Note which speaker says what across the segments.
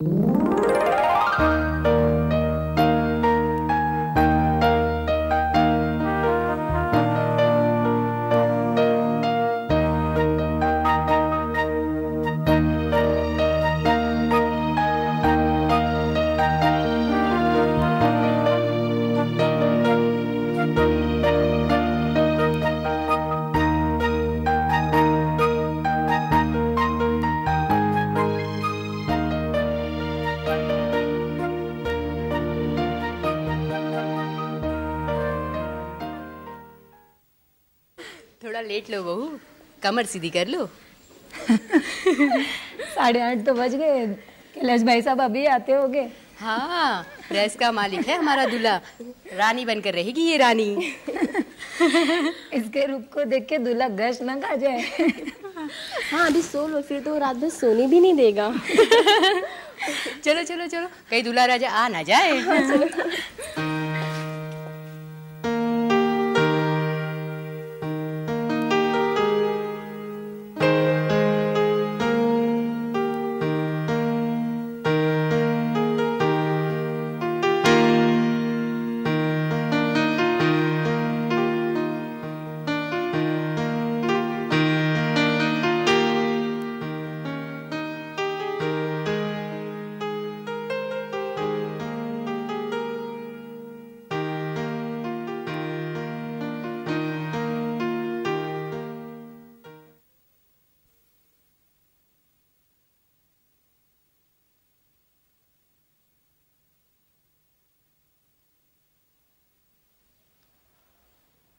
Speaker 1: थोड़ा लेट लो बहू, कमर सीधी कर लो।
Speaker 2: 8:30 तो बज गए। कैलाश भाई साहब अभी आते होंगे।
Speaker 1: हाँ, प्रेस का मालिक है हमारा दूल्हा, रानी बनकर रहेगी ये रानी।
Speaker 2: इसके रूप को देख के दूल्हा गश न खा जाए।
Speaker 3: हाँ अभी सो लो, फिर तो रात भर सोने भी नहीं देगा।
Speaker 1: चलो चलो चलो, कहीं दूल्हा राजा आ ना जाए। हाँ, चलो।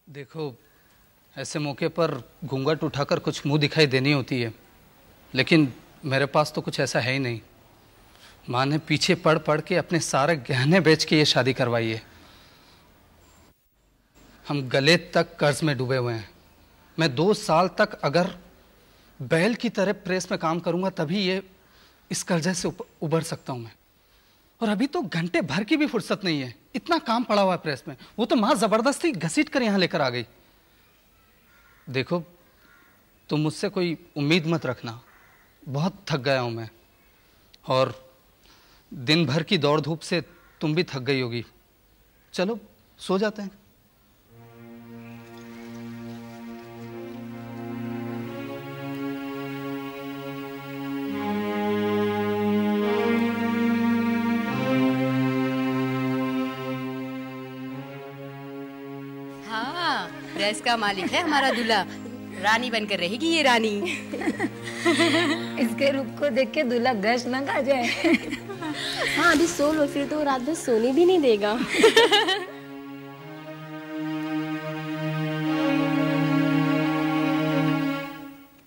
Speaker 4: देखो, ऐसे मौके पर घूंघट उठाकर कुछ मुंह दिखाई देनी होती है, लेकिन मेरे पास तो कुछ ऐसा है ही नहीं। माँ ने पीछे पड़ पड़ के अपने सारे गहने बेच के ये शादी करवाई है। हम गले तक कर्ज में डूबे हुए हैं। मैं 2 साल तक अगर बैल की तरह प्रेस में काम करूंगा तभी ये इस कर्जे से उबर सकता हूं मैं। और अभी तो घंटे भर की भी फुर्सत नहीं है, इतना काम पड़ा हुआ है प्रेस में। वो तो माँ जबरदस्ती घसीट कर यहां लेकर आ गई। देखो, तुम मुझसे कोई उम्मीद मत रखना, बहुत थक गया हूं मैं, और दिन भर की दौड़ धूप से तुम भी थक गई होगी। चलो सो जाते हैं।
Speaker 1: प्रेस का मालिक है हमारा दूल्हा, रानी बनकर रहेगी ये रानी।
Speaker 2: इसके रूप को देख के दूल्हा गश न खा जाए।
Speaker 3: हाँ अभी सो लो, फिर तो रात भर सोने भी नहीं देगा।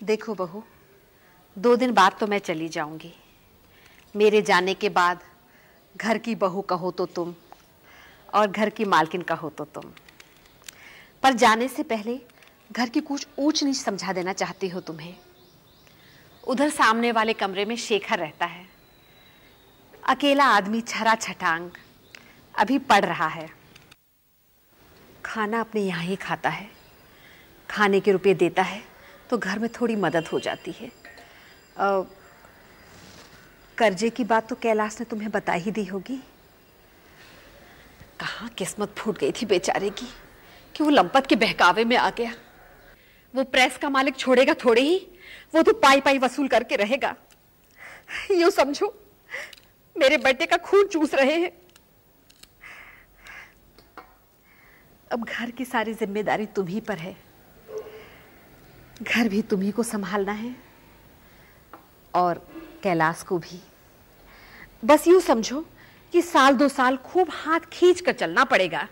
Speaker 5: देखो बहू, 2 दिन बाद तो मैं चली जाऊंगी। मेरे जाने के बाद घर की बहू कहो तो तुम, और घर की मालकिन कहो तो तुम। पर जाने से पहले घर की कुछ ऊंच नीच समझा देना चाहती हो तुम्हें। उधर सामने वाले कमरे में शेखर रहता है, अकेला आदमी, छरा छटांग, अभी पढ़ रहा है। खाना अपने यहाँ ही खाता है, खाने के रुपए देता है तो घर में थोड़ी मदद हो जाती है। कर्जे की बात तो कैलाश ने तुम्हें बता ही दी होगी। कहाँ किस्मत फूट गई थी बेचारे की कि वो लंपत के बहकावे में आ गया। वो प्रेस का मालिक छोड़ेगा थोड़े ही, वो तो पाई पाई वसूल करके रहेगा। यूं समझो मेरे बेटे का खून चूस रहे हैं। अब घर की सारी जिम्मेदारी तुम्ही पर है, घर भी तुम्ही को संभालना है और कैलाश को भी। बस यूं समझो कि 1-2 साल खूब हाथ खींच कर चलना पड़ेगा।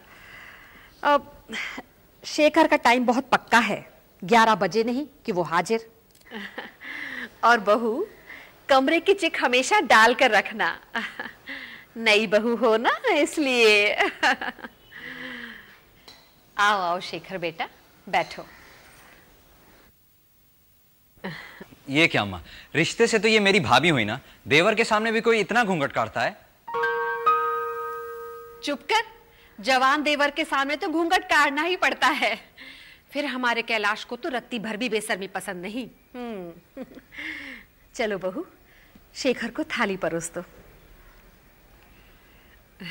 Speaker 5: अब शेखर का टाइम बहुत पक्का है, 11 बजे नहीं कि वो हाजिर। और बहू, कमरे की चिक हमेशा डाल कर रखना, नई बहू हो ना इसलिए। आओ आओ शेखर बेटा, बैठो।
Speaker 6: ये क्या माँ, रिश्ते से तो ये मेरी भाभी हुई ना, देवर के सामने भी कोई इतना घूंघट काटता है?
Speaker 5: चुप कर, जवान देवर के सामने तो घूंघट काटना ही पड़ता है। फिर हमारे कैलाश को तो रत्ती भर भी बेशर्मी पसंद नहीं। चलो बहू, शेखर को थाली परोस दो।
Speaker 6: वाह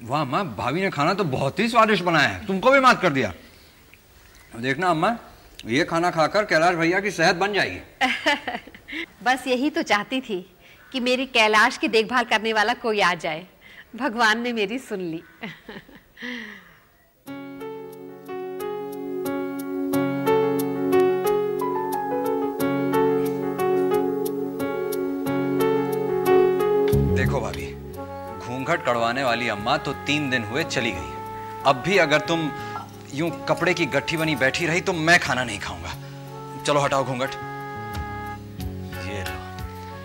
Speaker 6: वाह अम्मा, भाभी ने खाना तो बहुत ही स्वादिष्ट बनाया है, तुमको भी मात कर दिया। देखना अम्मा, ये खाना खाकर कैलाश भैया की सेहत बन जाएगी।
Speaker 5: बस यही तो चाहती थी कि मेरी कैलाश की देखभाल करने वाला कोई आ जाए। भगवान ने मेरी सुन ली।
Speaker 6: देखो भाभी, घूंघट कड़वाने वाली अम्मा तो 3 दिन हुए चली गई। अब भी अगर तुम यूं कपड़े की गट्ठी बनी बैठी रही तो मैं खाना नहीं खाऊंगा। चलो हटाओ घूंघट। ये लो,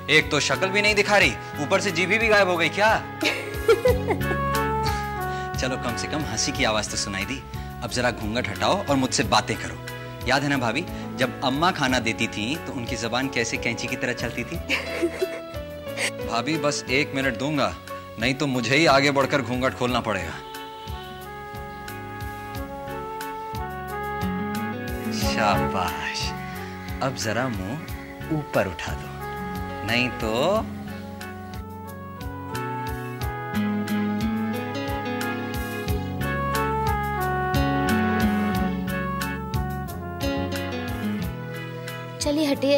Speaker 6: एक तो शक्ल भी नहीं दिखा रही, ऊपर से जीभी भी गायब हो गई क्या? चलो कम से कम हंसी की आवाज तो सुनाई दी। अब जरा घूंघट हटाओ और मुझसे बातें करो। याद है ना भाभी, जब अम्मा खाना देती थी तो उनकी जबान कैसे कैंची की तरह चलती थी? भाभी बस 1 मिनट दूंगा, नहीं तो मुझे ही आगे बढ़कर घूंघट खोलना पड़ेगा। शाबाश, अब जरा मुंह ऊपर उठा दो, नहीं तो
Speaker 3: चलिए हटिए,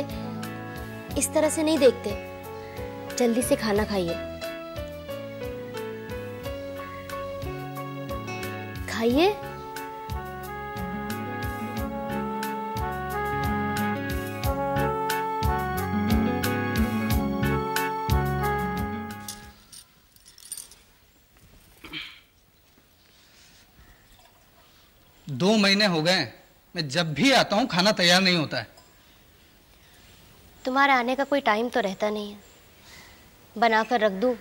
Speaker 3: इस तरह से नहीं देखते, जल्दी से खाना खाइए। खाइए।
Speaker 4: दो महीने हो गए, मैं जब भी आता हूँ खाना तैयार नहीं होता है।
Speaker 3: तुम्हारे आने का कोई टाइम तो रहता नहीं है। बनाकर रख दूं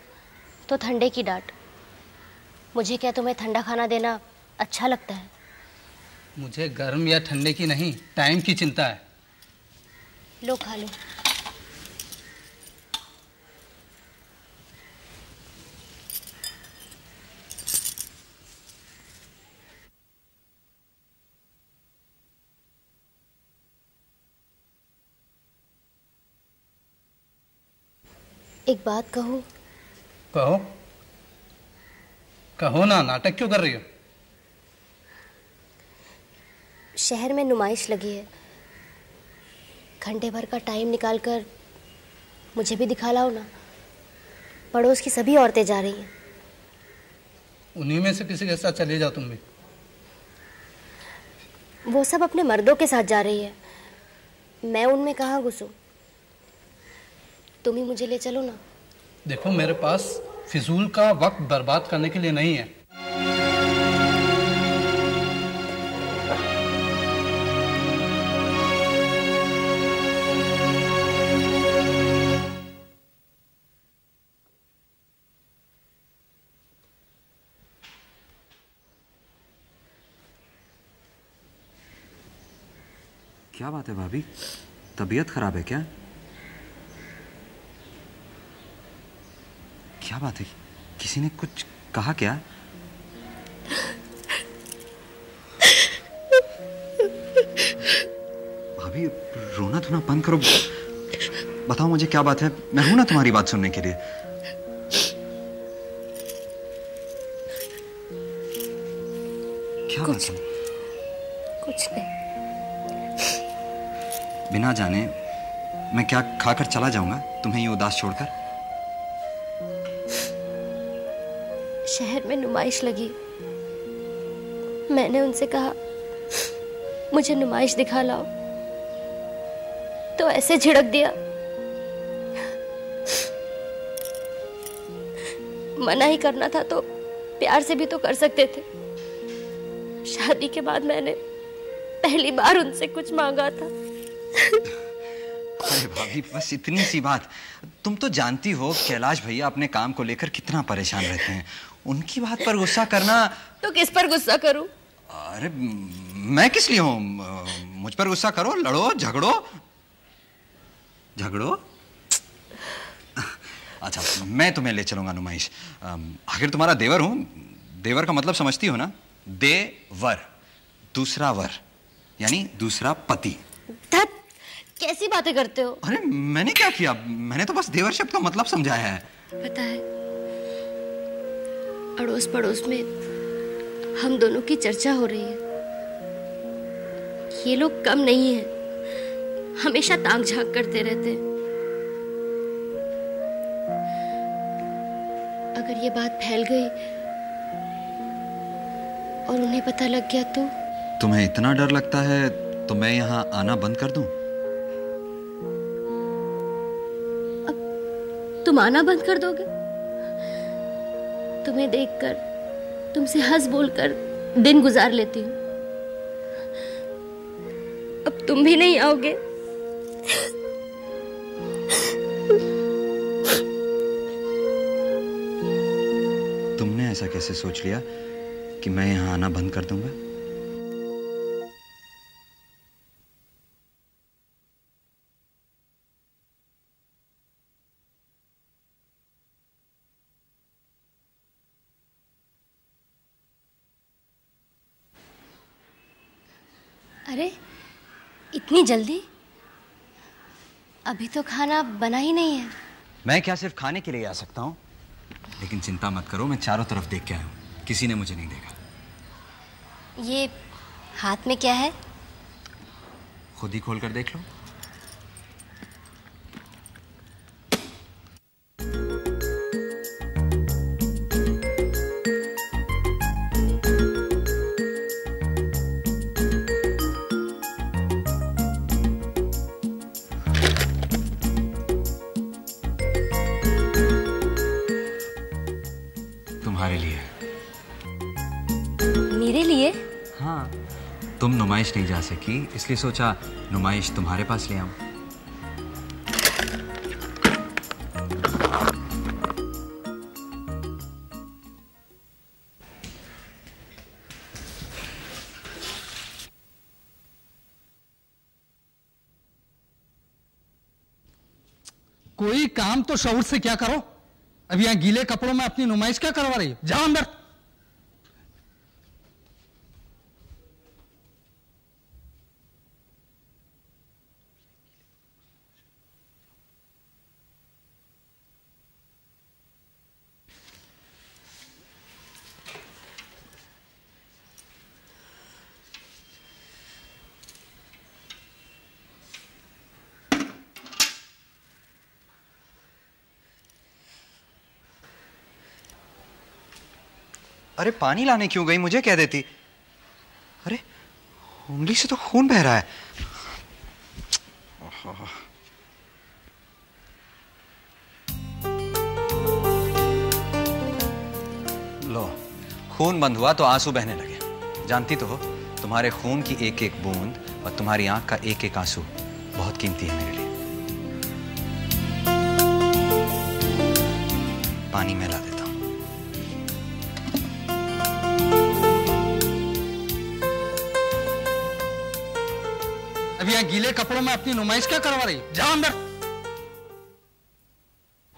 Speaker 3: तो ठंडे की डांट। मुझे क्या तुम्हें ठंडा खाना देना अच्छा लगता है?
Speaker 4: मुझे गर्म या ठंडे की नहीं, टाइम की चिंता है।
Speaker 3: लो खा लो। एक बात कहूं?
Speaker 4: कहो कहो ना, नाटक क्यों कर रही हो?
Speaker 3: शहर में नुमाइश लगी है, घंटे भर का टाइम निकालकर मुझे भी दिखा लाओ ना। पड़ोस की सभी औरतें जा रही हैं।
Speaker 4: उन्हीं में से किसी के साथ चले जाओ तुम भी।
Speaker 3: वो सब अपने मर्दों के साथ जा रही है, मैं उनमें कहाँ घुसूं? तुम ही मुझे ले चलो ना।
Speaker 4: देखो, मेरे पास फिजूल का वक्त बर्बाद करने के लिए नहीं है।
Speaker 6: क्या बात है भाभी, तबीयत खराब है क्या? क्या बात है, किसी ने कुछ कहा क्या? भाभी रोना धोना बंद करो, बताओ मुझे क्या बात है, मैं हूं ना तुम्हारी बात सुनने के लिए। क्या बात है?
Speaker 3: कुछ नहीं।
Speaker 6: बिना जाने मैं क्या खाकर चला जाऊंगा तुम्हें ये उदास छोड़कर?
Speaker 3: शहर में नुमाइश लगी, मैंने उनसे कहा मुझे नुमाइश दिखा लाओ, तो ऐसे झिड़क दिया। मना ही करना था तो प्यार से भी तो कर सकते थे। शादी के बाद मैंने पहली बार उनसे कुछ मांगा था।
Speaker 6: अरे भाभी, बस इतनी सी बात। तुम तो जानती हो कैलाश भैया अपने काम को लेकर कितना परेशान रहते हैं। उनकी बात पर गुस्सा करना।
Speaker 3: तो किस पर गुस्सा करूं?
Speaker 6: अरे मैं किस लिए हूं? मुझ पर गुस्सा करो, लड़ो झगड़ो, झगड़ो? अच्छा, मैं तुम्हें ले चलूंगा नुमाइश। आखिर तुम्हारा देवर हूं। देवर का मतलब समझती हो ना? देवर, दूसरा वर, यानी दूसरा पति।
Speaker 3: धत, कैसी बातें करते हो?
Speaker 6: अरे मैंने क्या किया? मैंने तो बस देवर शब्द का मतलब समझाया है।
Speaker 3: पता है, अड़ोस पड़ोस में हम दोनों की चर्चा हो रही है। ये लोग कम नहीं है, हमेशा ताक झांक करते रहते हैं। अगर ये बात फैल गई और उन्हें पता लग गया तो?
Speaker 6: तुम्हें इतना डर लगता है तो मैं यहाँ आना बंद कर दूं?
Speaker 3: अब तुम आना बंद कर दोगे? तुम्हें देखकर, तुमसे हंस बोलकर दिन गुजार लेती हूँ। अब तुम भी नहीं आओगे?
Speaker 6: तुमने ऐसा कैसे सोच लिया कि मैं यहाँ आना बंद कर दूंगा?
Speaker 3: अरे इतनी जल्दी? अभी तो खाना बना ही नहीं है।
Speaker 6: मैं क्या सिर्फ खाने के लिए आ सकता हूँ? लेकिन चिंता मत करो, मैं चारों तरफ देख के आया हूँ, किसी ने मुझे नहीं देखा।
Speaker 3: ये हाथ में क्या है?
Speaker 6: खुद ही खोल कर देख लो। तुम्हारे लिए।
Speaker 3: मेरे लिए?
Speaker 6: हाँ, तुम नुमाइश नहीं जा सकी, इसलिए सोचा नुमाइश तुम्हारे पास ले आऊं।
Speaker 4: कोई काम तो शौर से क्या करो। अब यहाँ गीले कपड़ों में अपनी नुमाइश क्या करवा रही है? जाओ अंदर।
Speaker 6: अरे पानी लाने क्यों गई? मुझे कह देती। अरे उंगली से तो खून बह रहा है। लो, खून बंद हुआ तो आंसू बहने लगे। जानती तो हो, तुम्हारे खून की एक एक बूंद और तुम्हारी आंख का एक एक आंसू बहुत कीमती है मेरे लिए। पानी में ला देता हूं।
Speaker 4: अब यहाँ गीले कपड़ों में अपनी नुमाइश क्या करवा रही? जाओ अंदर।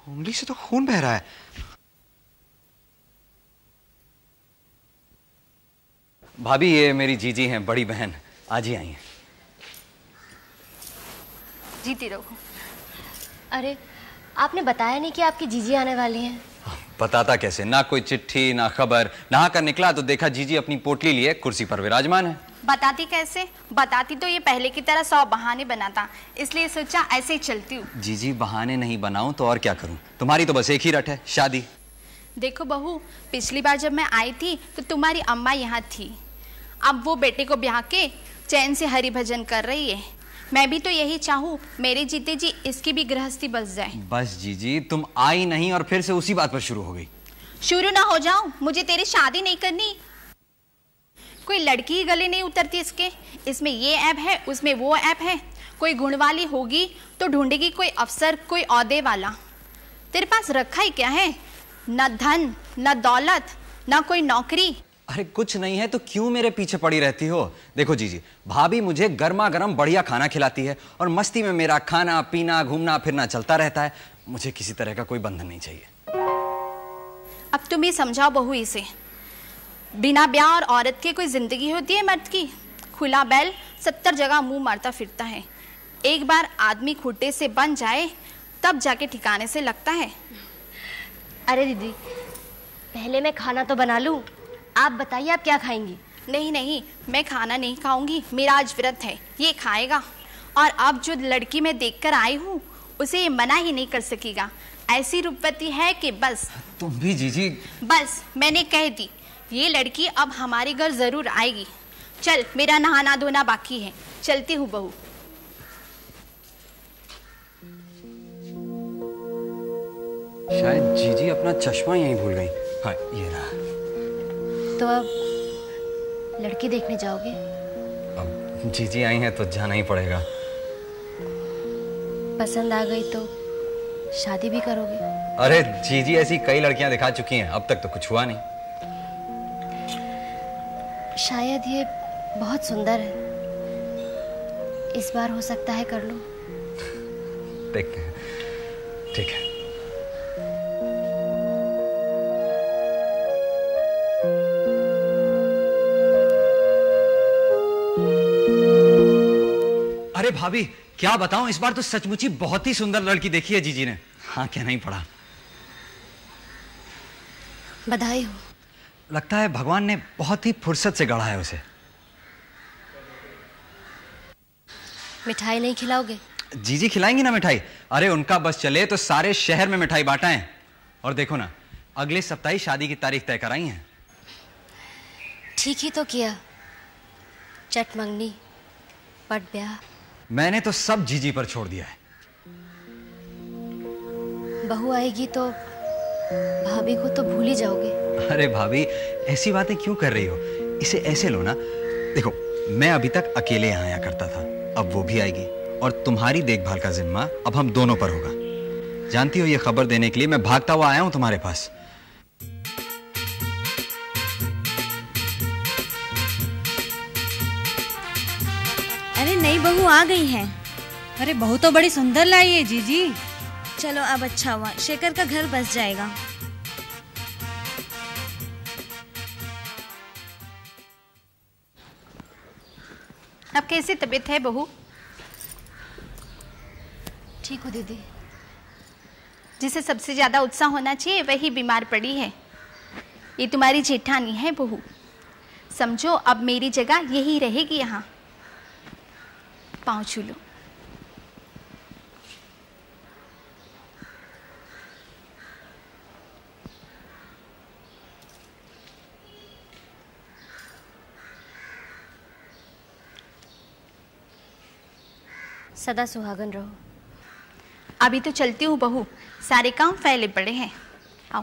Speaker 6: उंगली से तो खून बह रहा है। भाभी, ये मेरी जीजी हैं, बड़ी बहन, आज ही आई हैं।
Speaker 3: जीती रहो। अरे आपने बताया नहीं कि आपकी जीजी आने वाली हैं।
Speaker 6: बताता कैसे? ना कोई चिट्ठी, ना खबर। नहा कर निकला तो देखा जीजी अपनी पोटली लिए कुर्सी पर विराजमान है।
Speaker 7: बताती कैसे? बताती तो ये पहले की तरह 100 बहाने बनाता, इसलिए सोचा ऐसे ही चलती हूँ।
Speaker 6: जीजी, बहाने नहीं बनाऊं तो और क्या करूं? तुम्हारी तो बस एक ही रट है, शादी।
Speaker 7: देखो बहू, पिछली बार जब मैं आई थी तो तुम्हारी अम्मा यहाँ थी। अब वो बेटे को ब्याह के चैन से हरि भजन कर रही है। मैं भी तो यही चाहूँ, मेरे जीते जी इसकी भी गृहस्थी बस जाए।
Speaker 6: बस जीजी, तुम आई नहीं और फिर से उसी बात पर शुरू हो गई।
Speaker 7: शुरू ना हो जाऊं? मुझे तेरी शादी नहीं करनी। कोई लड़की ही गले नहीं उतरती इसके। इसमें ये ऐप है, उसमें वो ऐप है। कोई गुण वाली होगी तो ढूंढेगी कोई अफसर, कोई औहदे वाला। तेरे पास रखा ही क्या है? न धन, न दौलत, न कोई नौकरी।
Speaker 6: अरे कुछ नहीं है तो क्यों मेरे पीछे पड़ी रहती हो? देखो जीजी, भाभी मुझे गर्मा गर्म बढ़िया खाना खिलाती है और मस्ती में मेरा खाना पीना घूमना फिरना चलता रहता है। मुझे किसी तरह का कोई बंधन नहीं चाहिए।
Speaker 7: अब तुम ही समझाओ बहू इसे। बिना ब्याह और औरत के कोई जिंदगी होती है मर्द की? खुला बैल 70 जगह मुंह मारता फिरता है। एक बार आदमी खूंटे से बन जाए तब जाके ठिकाने से लगता है।
Speaker 3: अरे दीदी, पहले मैं खाना तो बना लूं। आप बताइए आप क्या खाएंगी?
Speaker 7: नहीं नहीं, मैं खाना नहीं खाऊंगी, मेरा आज व्रत है, ये खाएगा। और अब जो लड़की मैं देखकर आई हूँ उसे ये मना ही नहीं कर सकेगा। ऐसी रूपवती है कि बस।
Speaker 6: तुम भी जीजी।
Speaker 7: बस मैंने कह दी, ये लड़की अब हमारे घर जरूर आएगी। चल, मेरा नहाना धोना बाकी है, चलती हूँ बहू।
Speaker 6: शायद जीजी अपना चश्मा यहीं भूल गई। हाँ, ये रहा।
Speaker 3: तो अब लड़की देखने जाओगे?
Speaker 6: अब जीजी आई हैं तो जाना ही पड़ेगा।
Speaker 3: पसंद आ गई तो शादी भी करोगे?
Speaker 6: अरे जीजी ऐसी कई लड़कियां दिखा चुकी हैं, अब तक तो कुछ हुआ नहीं।
Speaker 3: शायद ये बहुत सुंदर है, इस बार हो सकता है कर लो।
Speaker 6: देखते हैं। ठीक है। अरे भाभी, क्या बताऊं, इस बार तो सचमुच ही बहुत ही सुंदर लड़की देखी है जीजी ने। हाँ, कहना ही पड़ा।
Speaker 3: बधाई हो।
Speaker 6: लगता है भगवान ने बहुत ही फुर्सत से गढ़ा है उसे।
Speaker 3: मिठाई नहीं खिलाओगे?
Speaker 6: जीजी खिलाएंगी ना मिठाई। अरे उनका बस चले तो सारे शहर में मिठाई बांटा है। और देखो ना, अगले सप्ताह ही शादी की तारीख तय कराई है।
Speaker 3: ठीक ही तो किया। चट मंगनी, पट ब्याह।
Speaker 6: मैंने तो सब जीजी पर छोड़ दिया है।
Speaker 3: बहू आएगी तो भाभी को तो भूल ही जाओगे।
Speaker 6: अरे भाभी, ऐसी बातें क्यों कर रही हो? इसे ऐसे लो ना। देखो, मैं अभी तक अकेले यहाँ आया करता था, अब वो भी आएगी और तुम्हारी देखभाल का जिम्मा अब हम दोनों पर होगा। जानती हो, ये खबर देने के लिए मैं भागता हुआ आया हूँ तुम्हारे पास।
Speaker 8: अरे नई बहू आ गई है।
Speaker 2: अरे बहू तो बड़ी सुंदर लाई है जीजी।
Speaker 8: चलो अब अच्छा हुआ, शेखर का घर बस जाएगा।
Speaker 7: अब कैसी तबीयत है बहू?
Speaker 3: ठीक हो दीदी।
Speaker 7: जिसे सबसे ज्यादा उत्साह होना चाहिए वही बीमार पड़ी है। ये तुम्हारी जेठानी है बहू, समझो अब मेरी जगह यही रहेगी यहाँ। पाँव छू लो।
Speaker 3: सदा सुहागन रहो।
Speaker 7: अभी तो चलती हूँ बहू, सारे काम फैले पड़े हैं। आओ।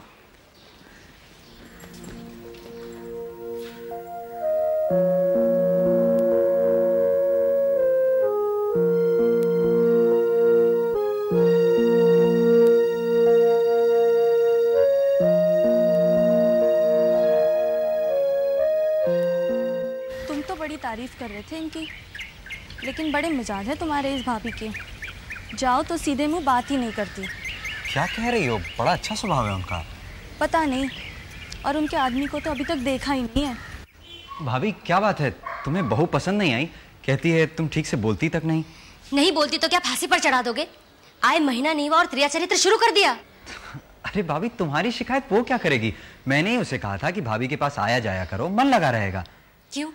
Speaker 8: तुम तो बड़ी तारीफ कर रहे थे इनकी, लेकिन बड़े मिजाज है तुम्हारे इस भाभी के। जाओ तो सीधे मुंह बात ही नहीं करती।
Speaker 6: क्या कह रही हो? बड़ा अच्छा स्वभाव है उनका।
Speaker 8: पता नहीं, और उनके आदमी को तो अभी तक देखा ही नहीं है।
Speaker 6: भाभी क्या बात है, तुम्हें बहू पसंद नहीं आई? कहती है तुम ठीक से बोलती तक नहीं।
Speaker 3: नहीं बोलती तो क्या फांसी पर चढ़ा दोगे? आए महीना नहीं हुआ और त्रिया चरित्र शुरू कर दिया।
Speaker 6: अरे भाभी, तुम्हारी शिकायत वो क्या करेगी? मैंने ही उसे कहा था कि भाभी के पास आया जाया करो, मन लगा रहेगा।
Speaker 3: क्यों?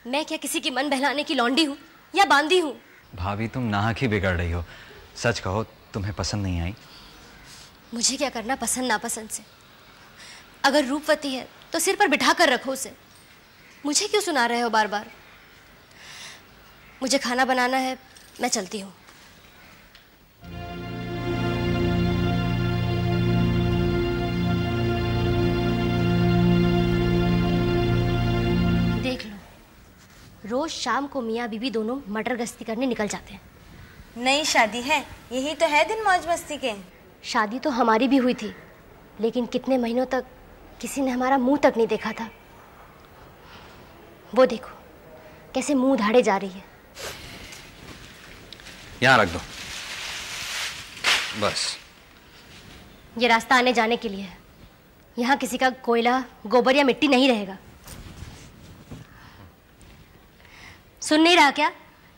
Speaker 3: मैं क्या किसी की मन बहलाने की लौंडी हूँ या बांदी हूँ?
Speaker 6: भाभी, तुम नाहक ही बिगड़ रही हो। सच कहो, तुम्हें पसंद नहीं आई?
Speaker 3: मुझे क्या करना पसंद नापसंद से? अगर रूपवती है तो सिर पर बिठा कर रखो उसे। मुझे क्यों सुना रहे हो बार बार? मुझे खाना बनाना है, मैं चलती हूँ। देख लो, रोज शाम को मियाँ बीबी दोनों मटर गश्ती करने निकल जाते हैं।
Speaker 8: नई शादी है, यही तो है दिन मौज मस्ती के।
Speaker 3: शादी तो हमारी भी हुई थी, लेकिन कितने महीनों तक किसी ने हमारा मुंह तक नहीं देखा था। वो देखो कैसे मुंह धाड़े जा रही है।
Speaker 6: यहाँ रख दो बस।
Speaker 3: ये रास्ता आने जाने के लिए है। यहाँ किसी का कोयला, गोबर या मिट्टी नहीं रहेगा। सुन नहीं रहा क्या?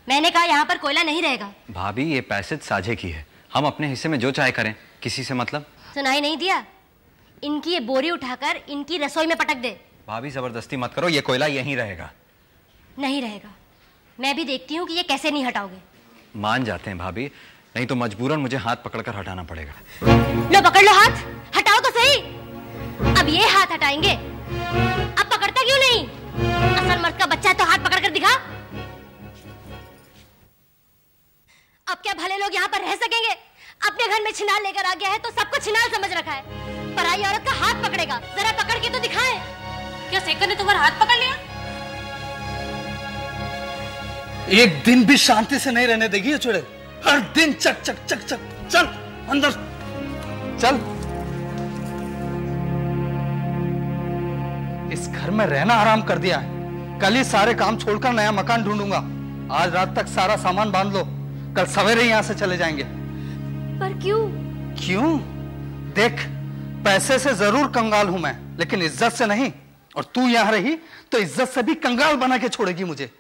Speaker 3: मैंने कहा यहाँ पर कोयला नहीं रहेगा।
Speaker 6: भाभी ये पैसेज साझे की है, हम अपने हिस्से में जो चाहे करें, किसी से मतलब।
Speaker 3: सुनाई नहीं दिया? इनकी ये बोरी उठाकर इनकी रसोई में पटक दे।
Speaker 6: भाभी जबरदस्ती मत करो, ये कोयला यहीं रहेगा।
Speaker 3: नहीं रहेगा। मैं भी देखती हूँ कि ये कैसे नहीं हटाओगे।
Speaker 6: मान जाते हैं भाभी, नहीं तो मजबूरन मुझे हाथ पकड़कर हटाना पड़ेगा।
Speaker 3: लो पकड़ लो हाथ, हटाओ तो सही। अब ये हाथ हटाएंगे, अब पकड़ता क्यों नहीं? असल मर्द का बच्चा है तो हाथ पकड़कर दिखा। अब क्या भले लोग यहाँ पर रह सकेंगे? अपने घर में छिनाल लेकर आ गया है तो सबको छिनाल समझ रखा है। पराई औरत का हाथ पकड़ेगा, जरा पकड़ के तो दिखाए।
Speaker 7: क्या सेकर ने तुम्हारा हाथ पकड़ लिया?
Speaker 4: एक दिन भी शांति से नहीं रहने देगी ये चुड़ैल। हर दिन चक चक चक चक। चल अंदर चल। इस घर में रहना आराम कर दिया है। कल ही सारे काम छोड़कर नया मकान ढूंढूंगा। आज रात तक सारा सामान बांध लो, कल सवेरे यहां से चले जाएंगे।
Speaker 3: पर क्यों?
Speaker 4: क्यों? देख, पैसे से जरूर कंगाल हूं मैं, लेकिन इज्जत से नहीं। और तू यहां रही तो इज्जत से भी कंगाल बना के छोड़ेगी मुझे।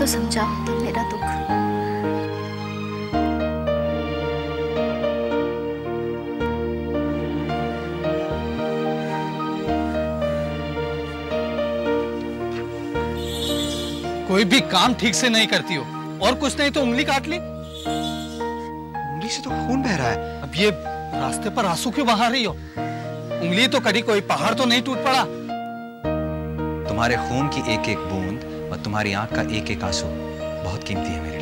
Speaker 3: समझा तो मेरा दुख।
Speaker 4: कोई भी काम ठीक से नहीं करती हो, और कुछ नहीं तो उंगली काट ली।
Speaker 6: उंगली से तो खून बह रहा है।
Speaker 4: अब ये रास्ते पर आंसू क्यों बहा रही हो? उंगली तो कड़ी, कोई पहाड़ तो नहीं टूट पड़ा।
Speaker 6: तुम्हारे खून की एक एक बूंद और तुम्हारी आंख का एक एक आंसू बहुत कीमती है मेरे